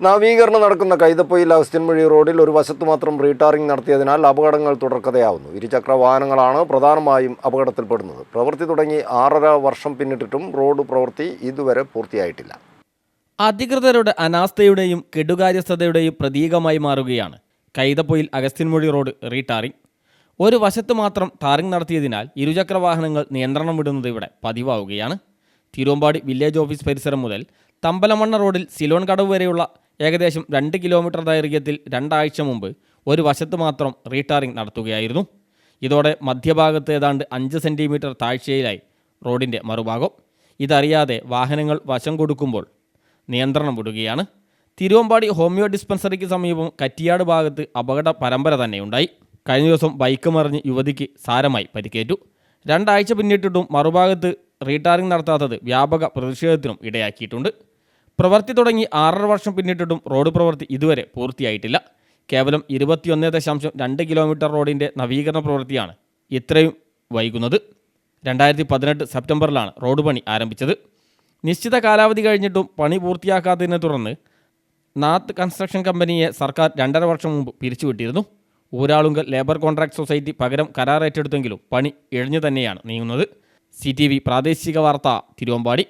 നവീകരണം നടക്കുന്ന കൈതപ്പൊയിൽ അഗസ്ത്യൻമുഴി റോഡിൽ ഒരു വശത്ത് മാത്രം റീടാറിംഗ് നടത്തിയതിനാൽ അപകടങ്ങൾ തുടർക്കഥയാവുന്നു. ഇരുചക്ര വാഹനങ്ങളാണ് പ്രധാനമായും അപകടത്തിൽപ്പെടുന്നത്. പ്രവൃത്തി തുടങ്ങി 6.5 വർഷം പിന്നിട്ടിട്ടും റോഡ് പ്രവൃത്തി ഇതുവരെ പൂർത്തിയായിട്ടില്ല. അധികൃതരുടെ അനാസ്ഥയുടെയും കെടുകാര്യസ്ഥതയുടെയും പ്രതീകമായി മാറുകയാണ് കൈതപ്പൊയിൽ അഗസ്ത്യൻമുഴി റോഡ് റീടാറിംഗ്. ഒരു വശത്ത് മാത്രം ടാറിംഗ് നടത്തിയതിനാൽ ഇരുചക്ര വാഹനങ്ങൾ നിയന്ത്രണം വിടുന്നത് ഇവിടെ പതിവാവുകയാണ്. തിരുവമ്പാടി വില്ലേജ് ഓഫീസ് പരിസരം മുതൽ തമ്പലമണ്ണ റോഡിൽ സിലോൺ കടവ് വരെയുള്ള ഏകദേശം 2 കിലോമീറ്റർ ദൈർഘ്യത്തിൽ 2 ആഴ്ച മുമ്പ് ഒരു വശത്ത് മാത്രം റീടാറിംഗ് നടത്തുകയായിരുന്നു. ഇതോടെ മധ്യഭാഗത്ത് ഏതാണ്ട് 5 സെൻറ്റിമീറ്റർ താഴ്ചയിലായി റോഡിൻ്റെ മറുഭാഗം. ഇതറിയാതെ വാഹനങ്ങൾ വശം കൊടുക്കുമ്പോൾ നിയന്ത്രണം വിടുകയാണ്. തിരുവമ്പാടി ഹോമിയോ ഡിസ്പെൻസറിക്ക് സമീപം കറ്റിയാട് ഭാഗത്ത് അപകട പരമ്പര തന്നെയുണ്ടായി. കഴിഞ്ഞ ദിവസം ബൈക്ക് മറിഞ്ഞ് യുവതിക്ക് സാരമായി പരിക്കേറ്റു. 2 ആഴ്ച പിന്നിട്ടിട്ടും മറുഭാഗത്ത് റീടാറിംഗ് നടത്താത്തത് വ്യാപക പ്രതിഷേധത്തിനും ഇടയാക്കിയിട്ടുണ്ട്. പ്രവൃത്തി തുടങ്ങി 6.5 വർഷം പിന്നിട്ടിട്ടും റോഡ് പ്രവൃത്തി ഇതുവരെ പൂർത്തിയായിട്ടില്ല. കേവലം 21.2 കിലോമീറ്റർ റോഡിൻ്റെ നവീകരണ പ്രവൃത്തിയാണ് ഇത്രയും വൈകുന്നത്. 2018 സെപ്റ്റംബറിലാണ് റോഡ് പണി ആരംഭിച്ചത്. നിശ്ചിത കാലാവധി കഴിഞ്ഞിട്ടും പണി പൂർത്തിയാക്കാത്തതിനെ തുടർന്ന് നാത്ത് കൺസ്ട്രക്ഷൻ കമ്പനിയെ സർക്കാർ 2.5 വർഷം മുമ്പ് പിരിച്ചുവിട്ടിരുന്നു. ഊരാളുങ്കൽ ലേബർ കോൺട്രാക്ട് സൊസൈറ്റി പകരം കരാർ ഏറ്റെടുത്തെങ്കിലും പണി ഇഴഞ്ഞു തന്നെയാണ് നീങ്ങുന്നത്. CTV പ്രാദേശിക വാർത്ത, തിരുവമ്പാടി.